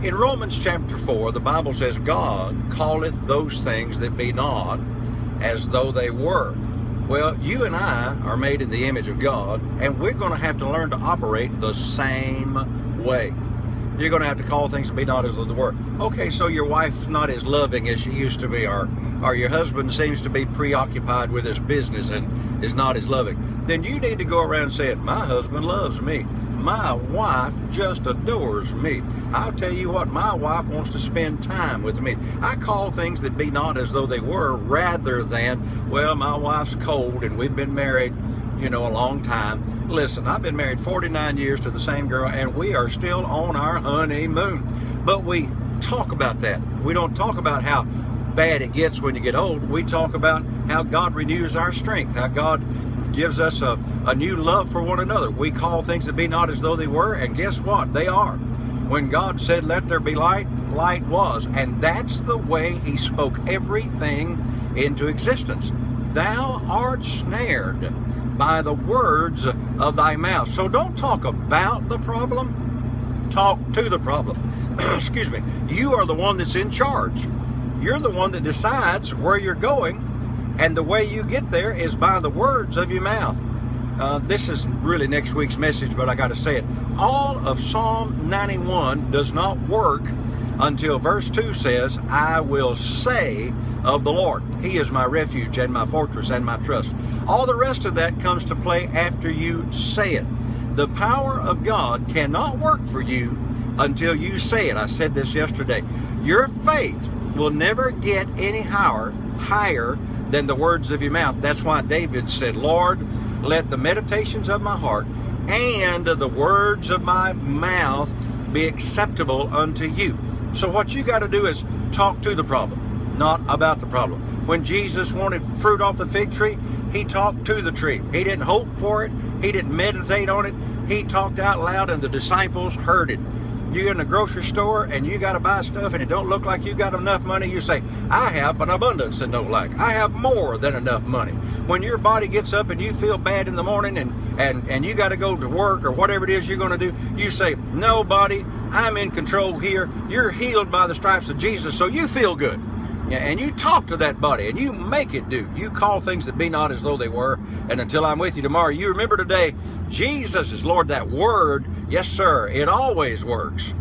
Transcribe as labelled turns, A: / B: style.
A: In Romans chapter 4, the Bible says, God calleth those things that be not as though they were. Well, you and I are made in the image of God, and we're going to have to learn to operate the same way. You're going to have to call things that be not as though they were. Okay, so your wife's not as loving as she used to be, or your husband seems to be preoccupied with his business and is not as loving. Then you need to go around and say, my husband loves me. My wife just adores me. I'll tell you what, my wife wants to spend time with me. I call things that be not as though they were, rather than, well, my wife's cold and we've been married, a long time. Listen, I've been married 49 years to the same girl, and we are still on our honeymoon. But we talk about that. We don't talk about how bad it gets when you get old. We talk about how God renews our strength, how God gives us a new love for one another. We call things that be not as though they were, and guess what? They are. When God said, let there be light, light was. And that's the way he spoke everything into existence. Thou art snared by the words of thy mouth. So don't talk about the problem, talk to the problem. Excuse me. You are the one that's in charge. You're the one that decides where you're going, and the way you get there is by the words of your mouth. This is really next week's message, but I got to say it. All of Psalm 91 does not work until verse 2 says, I will say of the Lord, he is my refuge and my fortress and my trust. All the rest of that comes to play after you say it. The power of God cannot work for you until you say it. I said this yesterday. Your faith will never get any higher than the words of your mouth. That's why David said, Lord, let the meditations of my heart and the words of my mouth be acceptable unto you. So what you got to do is talk to the problem, not about the problem. When Jesus wanted fruit off the fig tree, he talked to the tree. He didn't hope for it. He didn't meditate on it. He talked out loud, and the disciples heard it. You're in the grocery store and you got to buy stuff and it don't look like you got enough money. You say, I have an abundance and no lack. I have more than enough money. When your body gets up and you feel bad in the morning and you got to go to work or whatever it is you're going to do, you say, no, body, I'm in control here. You're healed by the stripes of Jesus, so you feel good. And you talk to that body and you make it do. You call things that be not as though they were. And until I'm with you tomorrow, you remember today, Jesus is Lord. That word, yes, sir, it always works.